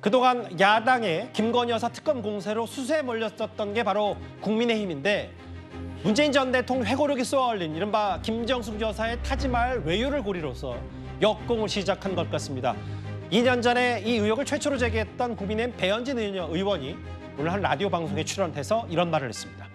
그동안 야당의 김건희 여사 특검 공세로 수세에 몰렸었던 게 바로 국민의힘인데 문재인 전 대통령 회고록이 쏘아올린 이른바 김정숙 여사의 타지 말 외유를 고리로서 역공을 시작한 것 같습니다. 2년 전에 이 의혹을 최초로 제기했던 국민의힘 배현진 의원이 오늘 한 라디오 방송에 출연해서 이런 말을 했습니다.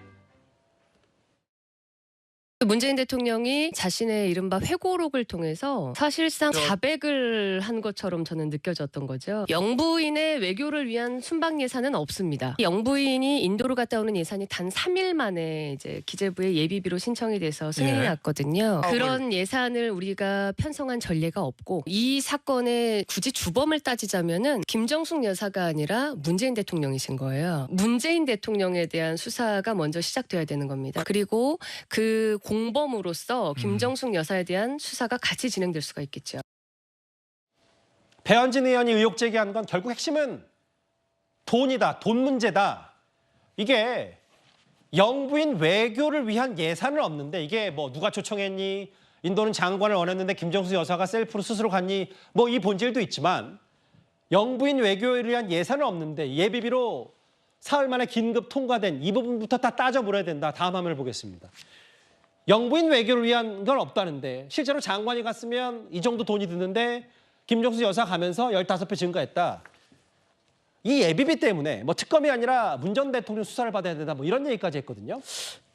문재인 대통령이 자신의 이른바 회고록을 통해서 사실상 자백을 한 것처럼 저는 느껴졌던 거죠. 영부인의 외교를 위한 순방 예산은 없습니다. 영부인이 인도로 갔다 오는 예산이 단 3일 만에 이제 기재부에 예비비로 신청이 돼서 승인이 났거든요. 그런 예산을 우리가 편성한 전례가 없고 이 사건의 굳이 주범을 따지자면은 김정숙 여사가 아니라 문재인 대통령이신 거예요. 문재인 대통령에 대한 수사가 먼저 시작돼야 되는 겁니다. 그리고 그 공범으로서 김정숙 여사에 대한 수사가 같이 진행될 수가 있겠죠. 배현진 의원이 의혹 제기한 건 결국 핵심은 돈이다, 돈 문제다. 이게 영부인 외교를 위한 예산은 없는데 이게 뭐 누가 초청했니? 인도는 장관을 원했는데 김정숙 여사가 셀프로 스스로 갔니? 뭐 이 본질도 있지만 영부인 외교를 위한 예산은 없는데 예비비로 사흘 만에 긴급 통과된 이 부분부터 다 따져 물어야 된다. 다음 화면을 보겠습니다. 영부인 외교를 위한 건 없다는데 실제로 장관이 갔으면 이 정도 돈이 드는데 김정숙 여사 가면서 15배 증가했다. 이 예비비 때문에 뭐 특검이 아니라 문 전 대통령 수사를 받아야 된다. 뭐 이런 얘기까지 했거든요.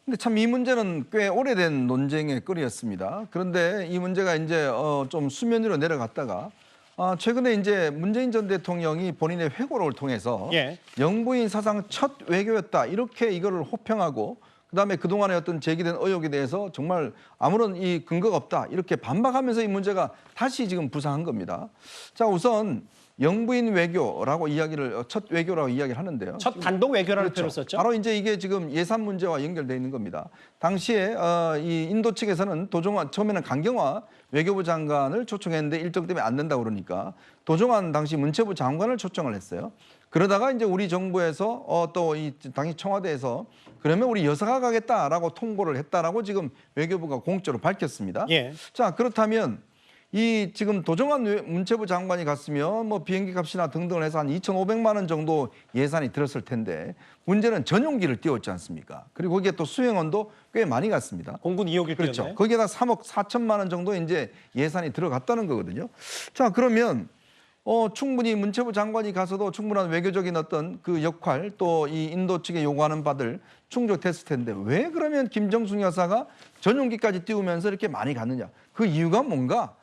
근데 참 이 문제는 꽤 오래된 논쟁의 거리였습니다. 그런데 이 문제가 이제 좀 수면 위로 내려갔다가 최근에 이제 문재인 전 대통령이 본인의 회고록을 통해서 영부인 사상 첫 외교였다 이렇게 이거를 호평하고 그다음에 그동안의 어떤 제기된 의혹에 대해서 정말 아무런 이 근거가 없다 이렇게 반박하면서 이 문제가 다시 지금 부상한 겁니다. 자, 우선 영부인 외교라고 첫 외교라고 이야기를 하는데요. 첫 단독 외교라는 표현을 썼죠. 바로 이제 이게 지금 예산 문제와 연결되어 있는 겁니다. 당시에 이 인도 측에서는 처음에는 강경화 외교부 장관을 초청했는데 일정 때문에 안 된다고 그러니까 도종환 당시 문체부 장관을 초청을 했어요. 그러다가 이제 우리 정부에서 또 이 당시 청와대에서 그러면 우리 여사가 가겠다라고 통보를 했다라고 지금 외교부가 공적으로 밝혔습니다. 자, 그렇다면 이 지금 도종환 문체부 장관이 갔으면 뭐 비행기 값이나 등등을 해서 한 2,500만 원 정도 예산이 들었을 텐데 문제는 전용기를 띄웠지 않습니까? 그리고 거기에 또 수행원도 꽤 많이 갔습니다. 공군 2호기를 그렇죠. 띄웠네. 거기에다 3억 4천만 원 정도 이제 예산이 들어갔다는 거거든요. 자, 그러면 충분히 문체부 장관이 가서도 충분한 외교적인 어떤 그 역할 또 이 인도 측에 요구하는 바들 충족됐을 텐데 왜 그러면 김정숙 여사가 전용기까지 띄우면서 이렇게 많이 갔느냐? 그 이유가 뭔가?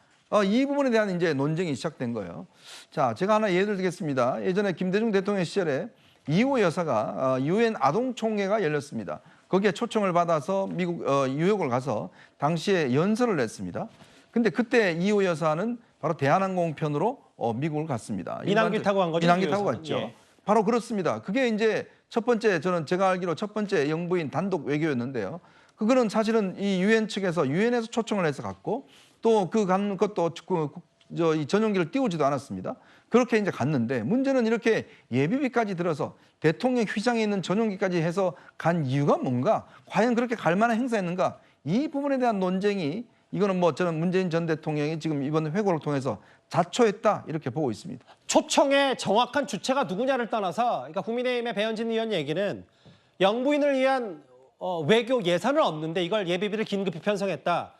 이 부분에 대한 이제 논쟁이 시작된 거예요. 자, 제가 하나 예를 들겠습니다. 예전에 김대중 대통령 시절에 이호 여사가 유엔 아동총회가 열렸습니다. 거기에 초청을 받아서 미국 뉴욕을 가서 당시에 연설을 했습니다. 근데 그때 이호 여사는 바로 대한항공 편으로 미국을 갔습니다. 민항기 타고 간 거죠? 민항기 타고 갔죠. 바로 그렇습니다. 그게 이제 첫 번째 제가 알기로 첫 번째 영부인 단독 외교였는데요. 그거는 사실은 이 유엔 측에서 유엔에서 초청을 해서 갔고 또 그 간 것도 이 전용기를 띄우지도 않았습니다. 그렇게 이제 갔는데 문제는 이렇게 예비비까지 들어서 대통령 휘장에 있는 전용기까지 해서 간 이유가 뭔가? 과연 그렇게 갈 만한 행사였는가? 이 부분에 대한 논쟁이 이거는 뭐 저는 문재인 전 대통령이 지금 이번 회고를 통해서 자초했다 이렇게 보고 있습니다. 초청의 정확한 주체가 누구냐를 떠나서 그러니까 국민의힘의 배현진 의원 얘기는 영부인을 위한 외교 예산은 없는데 이걸 예비비를 긴급히 편성했다.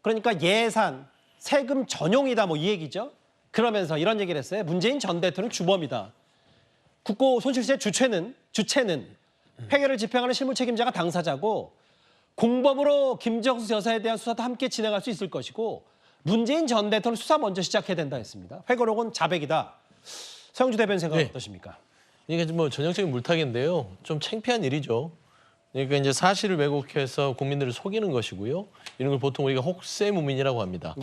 그러니까 예산, 세금 전용이다 뭐 이 얘기죠. 그러면서 이런 얘기를 했어요. 문재인 전 대통령 주범이다. 국고 손실세 주체는 폐결을 집행하는 실무 책임자가 당사자고 공범으로 김정숙 여사에 대한 수사도 함께 진행할 수 있을 것이고 문재인 전 대통령 수사 먼저 시작해야 된다 했습니다. 회고록은 자백이다. 서영주 대변인 생각은 어떠십니까? 이게 뭐 전형적인 물타기인데요. 좀 창피한 일이죠. 그러니까 이제 사실을 왜곡해서 국민들을 속이는 것이고요. 이런 걸 보통 우리가 혹세무민이라고 합니다.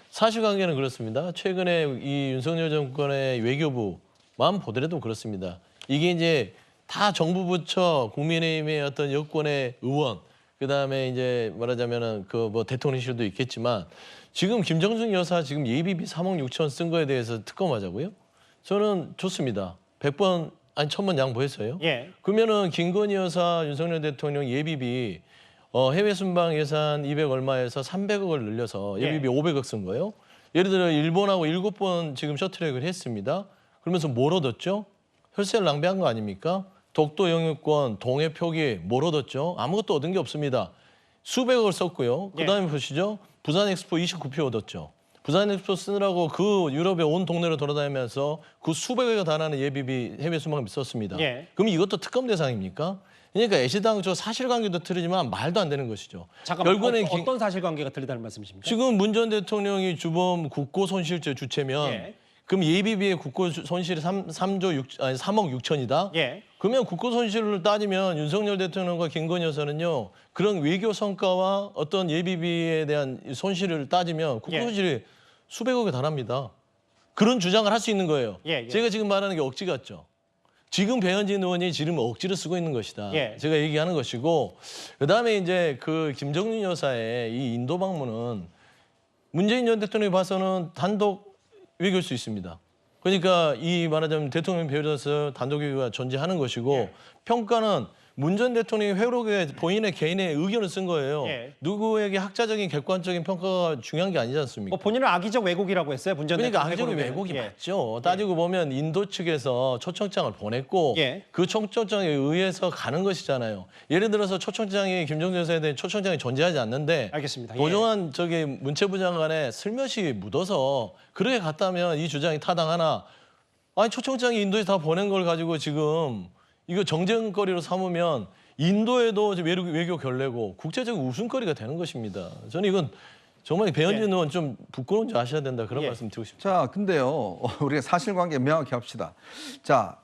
사실관계는 그렇습니다. 최근에 이 윤석열 정권의 외교부만 보더라도 그렇습니다. 이게 이제 다 정부 부처, 국민의힘의 어떤 여권의 의원, 그다음에 이제 말하자면은 그 뭐 대통령실도 있겠지만 지금 김정숙 여사 지금 예비비 3억 6천 쓴 거에 대해서 특검하자고요? 저는 좋습니다. 100번 아니 1000번 양보했어요. 그러면은 김건희 여사 윤석열 대통령 예비비 해외 순방 예산 200 얼마에서 300억을 늘려서 예비비 500억 쓴 거예요. 예를 들어 일본하고 7번 지금 셔틀랙을 했습니다. 그러면서 뭘 얻었죠? 혈세를 낭비한 거 아닙니까? 독도 영유권, 동해 표기 뭘 얻었죠? 아무것도 얻은 게 없습니다. 수백억을 썼고요. 그다음에 보시죠. 부산 엑스포 29표 얻었죠. 부산 엑스포 쓰느라고 그 유럽의 온 동네를 돌아다니면서 그 수백억에 달하는 예비비 해외 수방비 썼습니다. 그럼 이것도 특검 대상입니까? 그러니까 애시당초 사실관계도 틀리지만 말도 안 되는 것이죠. 잠깐만, 결국에는 어떤 사실관계가 틀리다는 말씀이십니까? 지금 문 전 대통령이 주범 국고 손실죄 주체면 그럼 예비비의 국고 손실이 3억 6천이다? 그러면 국고 손실을 따지면 윤석열 대통령과 김건희 여사는요. 그런 외교 성과와 어떤 예비비에 대한 손실을 따지면 국고 손실이 수백억에 달합니다. 그런 주장을 할 수 있는 거예요. 제가 지금 말하는 게 억지 같죠. 지금 배현진 의원이 지금 억지를 쓰고 있는 것이다. 제가 얘기하는 것이고 그다음에 이제 그 김정민 여사의 이 인도 방문은 문재인 전 대통령이 봐서는 단독 외교일 수 있습니다. 그러니까 이 말하자면 대통령 배우자서 단독 외교가 존재하는 것이고 평가는 문 전 대통령이 회록에 본인의 개인의 의견을 쓴 거예요. 누구에게 학자적인 객관적인 평가가 중요한 게 아니지 않습니까? 뭐 본인은 악의적 왜곡이라고 했어요. 문 전 그러니까 대통령 악의적 왜곡이 맞죠. 따지고 보면 인도 측에서 초청장을 보냈고 그 초청장에 의해서 가는 것이잖아요. 예를 들어서 초청장이 김정은 여사에 대한 초청장이 존재하지 않는데 알겠습니다. 도종환 저기 문체부 장관에 슬며시 묻어서 그렇게 갔다면 이 주장이 타당하나? 아니 초청장이 인도에 다 보낸 걸 가지고 지금 이거 정쟁거리로 삼으면 인도에도 외교 결례고 국제적 웃음거리가 되는 것입니다. 저는 이건 정말 배현진 의원 좀 부끄러운지 아셔야 된다 그런 말씀 드리고 싶습니다. 자, 근데요. 우리가 사실관계 명확히 합시다. 자,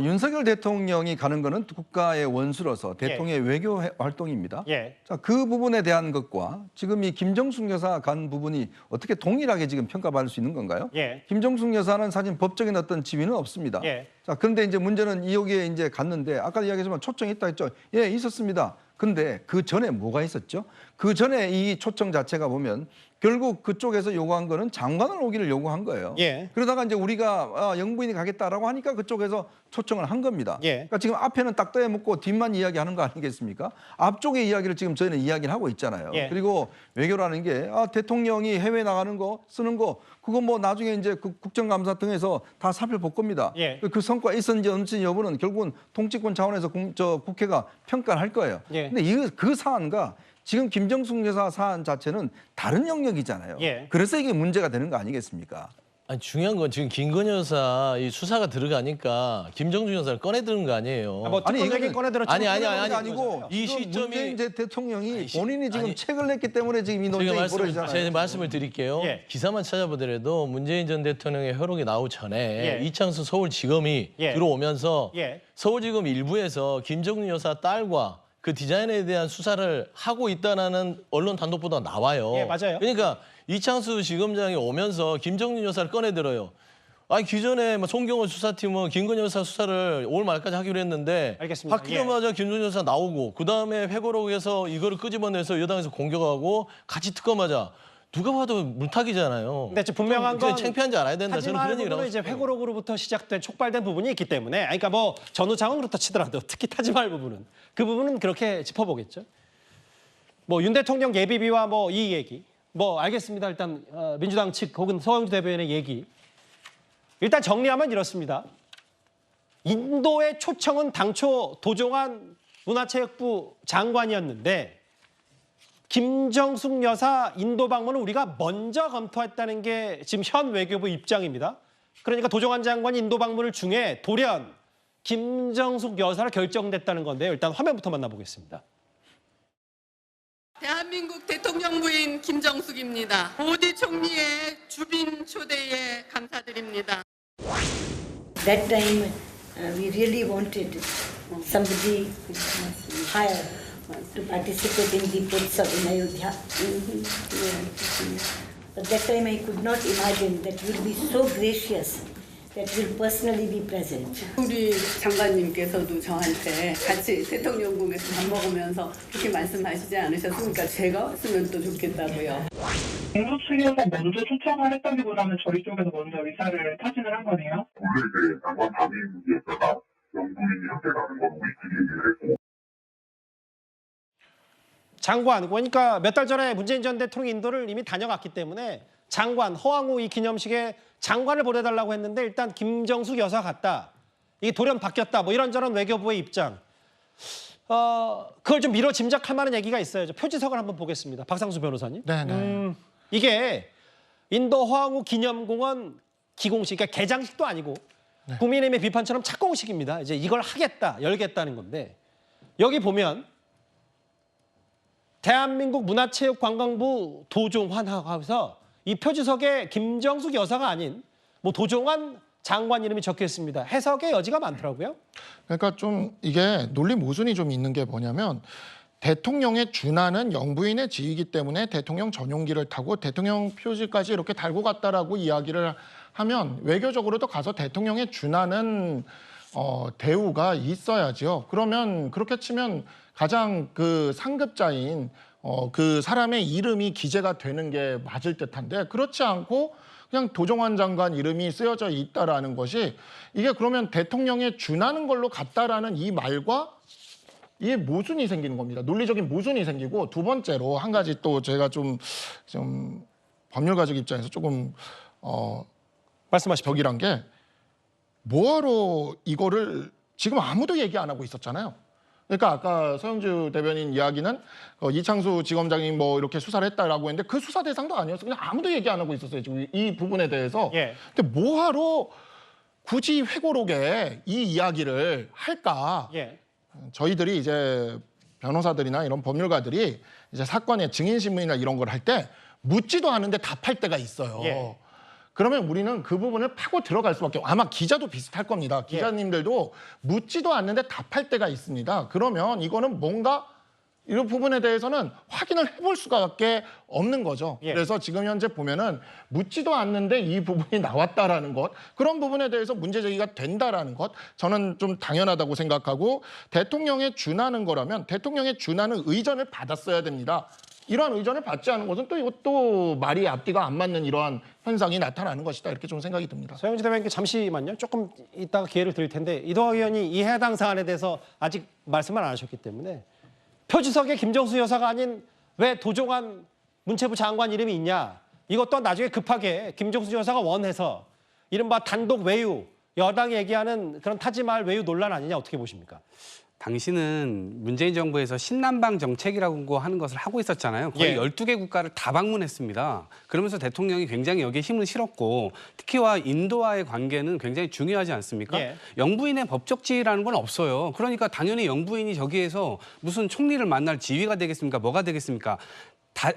윤석열 대통령이 가는 거는 국가의 원수로서 대통령의 외교 활동입니다. 자, 그 부분에 대한 것과 지금 이 김정숙 여사 간 부분이 어떻게 동일하게 지금 평가받을 수 있는 건가요? 김정숙 여사는 사실 법적인 어떤 지위는 없습니다. 자, 그런데 이제 문제는 여기에 이제 갔는데 아까 이야기했지만 초청이 있다 했죠. 예, 있었습니다. 근데 그 전에 뭐가 있었죠? 그 전에 이 초청 자체가 보면 결국 그쪽에서 요구한 거는 장관을 오기를 요구한 거예요. 그러다가 이제 우리가 영부인이 가겠다라고 하니까 그쪽에서 초청을 한 겁니다. 그러니까 지금 앞에는 딱 떼먹고 뒷만 이야기하는 거 아니겠습니까? 앞쪽의 이야기를 지금 저희는 이야기를 하고 있잖아요. 그리고 외교라는 게 대통령이 해외 나가는 거 쓰는 거 그거 뭐 나중에 이제 그 국정감사 등에서 다 살펴볼 겁니다. 그 성과 있었는지 없는지 여부는 결국은 통치권 차원에서 국회가 평가를 할 거예요. 근데 그 사안과 지금 김정숙 여사 사안 자체는 다른 영역이잖아요. 그래서 이게 문제가 되는 거 아니겠습니까? 아니 중요한 건 지금 김건희 여사 이 수사가 들어가니까 김정숙 여사를 꺼내드는 거 아니에요. 뭐 특검 얘기 꺼내들었죠. 아니 아니고 이 시점이 문재인 대통령이 본인이 지금 책을 냈기 때문에 지금 이 논쟁이 벌어지잖아요. 제가 말씀을 드릴게요. 기사만 찾아보더라도 문재인 전 대통령의 회록이 나오기 전에 이창수 서울지검이 들어오면서 서울지검 일부에서 김정숙 여사 딸과 그 디자인에 대한 수사를 하고 있다는 언론 단독 보도가 나와요. 맞아요. 그러니까 이창수 지검장이 오면서 김정민 여사를 꺼내들어요. 아니 기존에 송경호 수사팀은 김건희 여사 수사를 올 말까지 하기로 했는데 알겠습니다. 바뀌자마자 김정민 여사 나오고 그다음에 회고록에서 이거를 끄집어내서 여당에서 공격하고 같이 특검하자. 누가 봐도 물타기잖아요. 근데 분명한 건 창피한지 알아야 된다. 저는 그런 얘기를 하고 이제 회고록으로부터 시작된 촉발된 부분이 있기 때문에 그러니까 뭐 전후장은 그렇다 치더라도 특히 타지말 부분은 그 부분은 그렇게 짚어보겠죠. 뭐 윤 대통령 예비비와 뭐 이 얘기 뭐 알겠습니다. 일단 민주당 측 혹은 서영주 대변인의 얘기 일단 정리하면 이렇습니다. 인도의 초청은 당초 도종환 문화체육부 장관이었는데 김정숙 여사 인도 방문을 우리가 먼저 검토했다는 게 지금 현 외교부 입장입니다. 그러니까 도종환 장관이 인도 방문을 중에 돌연 김정숙 여사를 결정됐다는 건데요. 일단 화면부터 만나보겠습니다. 대한민국 대통령 부인 김정숙입니다. 모디 총리의 주빈 초대에 감사드립니다. That time we really wanted somebody higher to participate in the Pursa in Ayodhya. But that time I could not imagine that you will be so gracious that you will personally be present. 우리 장관님께서도 저한테 같이 대통령궁에서 밥 먹으면서 그렇게 말씀하시지 않으셨습니까? 제가 왔으면 또 좋겠다고요. 공수 측에서 먼저 초청을 했다기보다는 저희 쪽에서 먼저 의사를 타진을 한 거네요. 원래 이제 장관 담임이었다가 영부인이 함께 가는 건 우리끼리 얘기를 했고. 장관, 그러니까 몇 달 전에 문재인 전 대통령이 인도를 이미 다녀갔기 때문에 장관, 허황우 이 기념식에 장관을 보내달라고 했는데 일단 김정숙 여사 갔다. 이게 돌연 바뀌었다. 뭐 이런저런 외교부의 입장. 그걸 좀 미뤄 짐작할 만한 얘기가 있어요. 표지석을 한번 보겠습니다. 박상수 변호사님. 네네. 이게 인도 허황우 기념공원 기공식, 그러니까 개장식도 아니고 국민의힘의 비판처럼 착공식입니다. 이제 이걸 하겠다, 열겠다는 건데 여기 보면 대한민국 문화체육관광부 도종환 하고서 이 표지석에 김정숙 여사가 아닌 뭐 도종환 장관 이름이 적혀 있습니다. 해석의 여지가 많더라고요. 그러니까 좀 이게 논리 모순이 좀 있는 게 뭐냐면 대통령의 준하는 영부인의 지위이기 때문에 대통령 전용기를 타고 대통령 표지까지 이렇게 달고 갔다라고 이야기를 하면 외교적으로도 가서 대통령의 준하는 대우가 있어야죠. 그러면 그렇게 치면 가장 그 상급자인 그 사람의 이름이 기재가 되는 게 맞을 듯한데 그렇지 않고 그냥 도종환 장관 이름이 쓰여져 있다라는 것이 이게 그러면 대통령에 준하는 걸로 갔다라는 이 말과 이게 모순이 생기는 겁니다. 논리적인 모순이 생기고 두 번째로 한 가지 또 제가 좀 법률가족 입장에서 조금 말씀하십시오. 벽이란 게 뭐하러 이거를 지금 아무도 얘기 안 하고 있었잖아요. 그러니까 아까 서영주 대변인 이야기는 이창수 지검장이 뭐 이렇게 수사를 했다라고 했는데 그 수사 대상도 아니었어요. 그냥 아무도 얘기 안 하고 있었어요. 지금 이 부분에 대해서. 예. 근데 뭐하러 굳이 회고록에 이 이야기를 할까? 예. 저희들이 이제 변호사들이나 이런 법률가들이 이제 사건의 증인신문이나 이런 걸 할 때 묻지도 않은데 답할 때가 있어요. 예. 그러면 우리는 그 부분을 파고 들어갈 수밖에 없고 아마 기자도 비슷할 겁니다. 기자님들도 묻지도 않는데 답할 때가 있습니다. 그러면 이거는 뭔가 이런 부분에 대해서는 확인을 해볼 수밖에 없는 거죠. 예. 그래서 지금 현재 보면은 묻지도 않는데 이 부분이 나왔다라는 것, 그런 부분에 대해서 문제 제기가 된다라는 것, 저는 좀 당연하다고 생각하고 대통령에 준하는 거라면 대통령에 준하는 의전을 받았어야 됩니다. 이러한 의전을 받지 않은 것은 또 이것도 말이 앞뒤가 안 맞는 이러한 현상이 나타나는 것이다. 이렇게 좀 생각이 듭니다. 서영주 대변인께 잠시만요. 조금 이따가 기회를 드릴 텐데 이동학 의원이 이 해당 사안에 대해서 아직 말씀을 안 하셨기 때문에 표지석에 김정수 여사가 아닌 왜 도종환 문체부 장관 이름이 있냐. 이것도 나중에 급하게 김정수 여사가 원해서 이른바 단독 외유, 여당이 얘기하는 그런 타지말 외유 논란 아니냐 어떻게 보십니까? 당시는 문재인 정부에서 신남방 정책이라고 하는 것을 하고 있었잖아요. 거의 예. 12개 국가를 다 방문했습니다. 그러면서 대통령이 굉장히 여기에 힘을 실었고 특히와 인도와의 관계는 굉장히 중요하지 않습니까? 예. 영부인의 법적 지위라는 건 없어요. 그러니까 당연히 영부인이 저기에서 무슨 총리를 만날 지위가 되겠습니까? 뭐가 되겠습니까?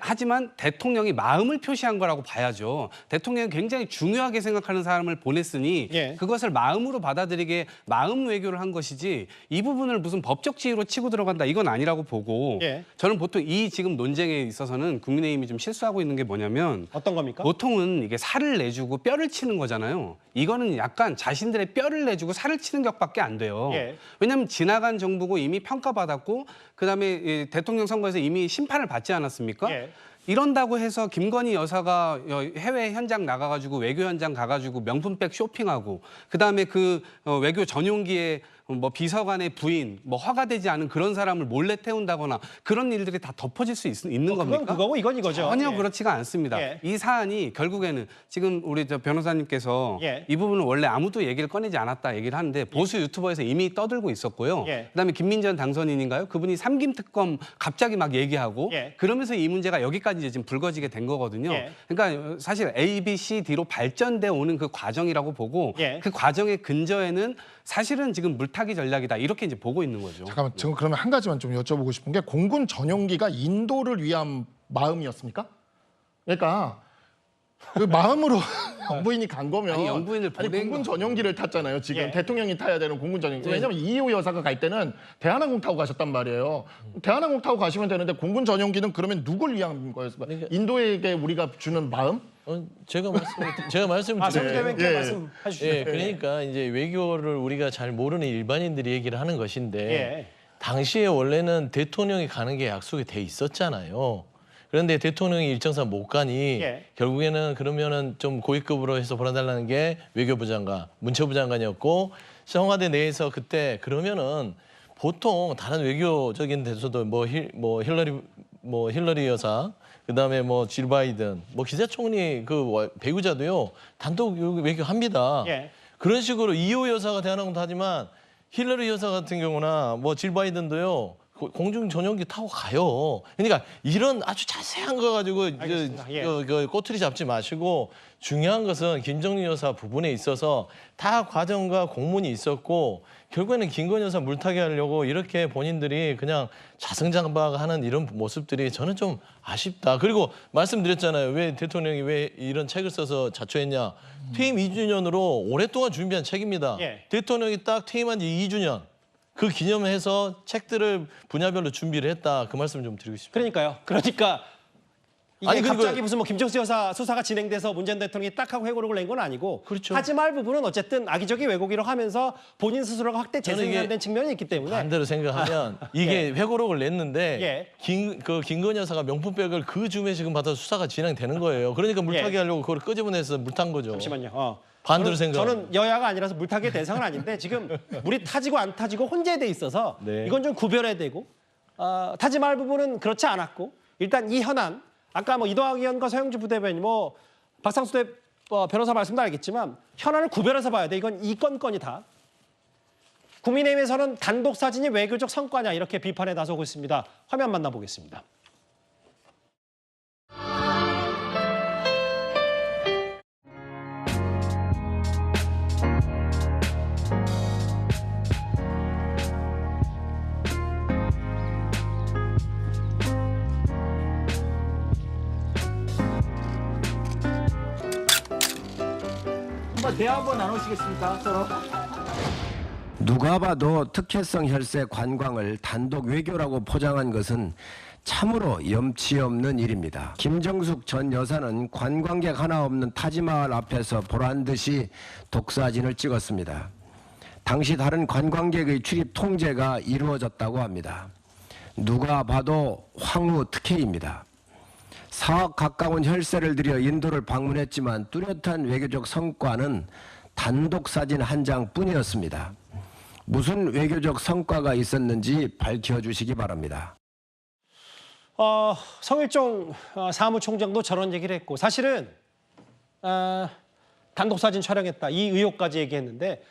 하지만 대통령이 마음을 표시한 거라고 봐야죠. 대통령이 굉장히 중요하게 생각하는 사람을 보냈으니 예. 그것을 마음으로 받아들이게 마음 외교를 한 것이지 이 부분을 무슨 법적 지위로 치고 들어간다 이건 아니라고 보고 예. 저는 보통 이 지금 논쟁에 있어서는 국민의힘이 좀 실수하고 있는 게 뭐냐면 어떤 겁니까? 보통은 이게 살을 내주고 뼈를 치는 거잖아요. 이거는 약간 자신들의 뼈를 내주고 살을 치는 격밖에 안 돼요. 예. 왜냐하면 지나간 정부고 이미 평가받았고 그다음에 대통령 선거에서 이미 심판을 받지 않았습니까? 예. 이런다고 해서 김건희 여사가 해외 현장 나가가지고 외교 현장 가가지고 명품백 쇼핑하고 그다음에 그 외교 전용기에 뭐 비서관의 부인, 뭐 허가되지 않은 그런 사람을 몰래 태운다거나 그런 일들이 다 덮어질 수 있는 겁니까? 그건 그거고 이건 이거죠. 전혀 예. 그렇지가 않습니다. 예. 이 사안이 결국에는 지금 우리 변호사님께서 예. 이 부분은 원래 아무도 얘기를 꺼내지 않았다 얘기를 하는데 보수 유튜버에서 이미 떠들고 있었고요. 예. 그다음에 김민전 당선인인가요? 그분이 삼김 특검 갑자기 막 얘기하고 예. 그러면서 이 문제가 여기까지 이제 지금 불거지게 된 거거든요. 예. 그러니까 사실 A, B, C, D로 발전돼 오는 그 과정이라고 보고 예. 그 과정의 근저에는 사실은 지금 물타기 전략이다 이렇게 이제 보고 있는 거죠. 잠깐만, 지금 그러면 한 가지만 좀 여쭤보고 싶은 게 공군 전용기가 인도를 위한 마음이었습니까? 그러니까 그 마음으로 영부인이 간 거면 아니, 영부인을 보낸 공군 전용기를 탔잖아요. 지금 예. 대통령이 타야 되는 공군 전용기. 왜냐하면 이희호 여사가 갈 때는 대한항공 타고 가셨단 말이에요. 대한항공 타고 가시면 되는데 공군 전용기는 그러면 누굴 위한 거였을까? 인도에게 우리가 주는 마음? 제가 말씀을 아, 서영주 드려요. 대변인께 예. 말씀해 주시죠. 예, 그러니까 이제 외교를 우리가 잘 모르는 일반인들이 얘기를 하는 것인데 예. 당시에 원래는 대통령이 가는 게 약속이 돼 있었잖아요. 그런데 대통령이 일정상 못 가니 예. 결국에는 그러면은 좀 고위급으로 해서 보내달라는 게 외교부 장관, 문체부 장관이었고 청와대 내에서 그때 그러면은 보통 다른 외교적인 데서도 뭐 힐러리 여사 그다음에 뭐 질 바이든 뭐 기자총리 그 배우자도요 단독 외교합니다. 예. 그런 식으로 이호 여사가 대한항공도 하지만 힐러리 여사 같은 경우나 뭐 질 바이든도요. 공중 전용기 타고 가요. 그러니까 이런 아주 자세한 거 가지고 꼬투리 잡지 마시고 중요한 것은 김정민 여사 부분에 있어서 다 과정과 공문이 있었고 결국에는 김건희 여사 물타기 하려고 이렇게 본인들이 그냥 자승장박하는 이런 모습들이 저는 좀 아쉽다. 그리고 말씀드렸잖아요. 왜 대통령이 왜 이런 책을 써서 자초했냐. 퇴임 2주년으로 오랫동안 준비한 책입니다. 대통령이 딱 퇴임한 지 2주년. 그 기념해서 책들을 분야별로 준비를 했다. 그 말씀 좀 드리고 싶습니다. 그러니까요. 그러니까 이게 아니, 갑자기 무슨 뭐 김정수 여사 수사가 진행돼서 문재인 대통령이 딱 하고 회고록을 낸 건 아니고 그렇죠. 하지 말 부분은 어쨌든 악의적인 왜곡이라고 하면서 본인 스스로가 확대 저는 이게 재생산된 측면이 있기 때문에 반대로 생각하면 이게 회고록을 냈는데 예. 김건희 여사가 명품백을 그 줌에 지금 받아서 수사가 진행되는 거예요. 그러니까 물타기 하려고 그걸 끄집어내서 물탄 거죠. 잠시만요. 반대로 생각. 저는 여야가 아니라서 물타기의 대상은 아닌데 지금 물이 타지고 안 타지고 혼재돼 있어서 네. 이건 좀 구별해야 되고 타지 말 부분은 그렇지 않았고 일단 이 현안 아까 뭐 이동학 의원과 서영주 부대변인 뭐 박상수 변호사 말씀도 알겠지만 현안을 구별해서 봐야 돼. 이건 이 건이다. 국민의힘에서는 단독 사진이 외교적 성과냐 이렇게 비판에 나서고 있습니다. 화면 만나보겠습니다. 대화 한번 나누시겠습니까, 서로? 누가 봐도 특혜성 혈세 관광을 단독 외교라고 포장한 것은 참으로 염치 없는 일입니다. 김정숙 전 여사는 관광객 하나 없는 타지마을 앞에서 보란 듯이 독사진을 찍었습니다. 당시 다른 관광객의 출입 통제가 이루어졌다고 합니다. 누가 봐도 황후 특혜입니다. 4억 가까운 혈세를 들여 인도를 방문했지만 뚜렷한 외교적 성과는 단독 사진 한 장뿐이었습니다. 무슨 외교적 성과가 있었는지 밝혀주시기 바랍니다. 성일종 사무총장도 저런 얘기를 했고 사실은 단독 사진 촬영했다 이 의혹까지 얘기했는데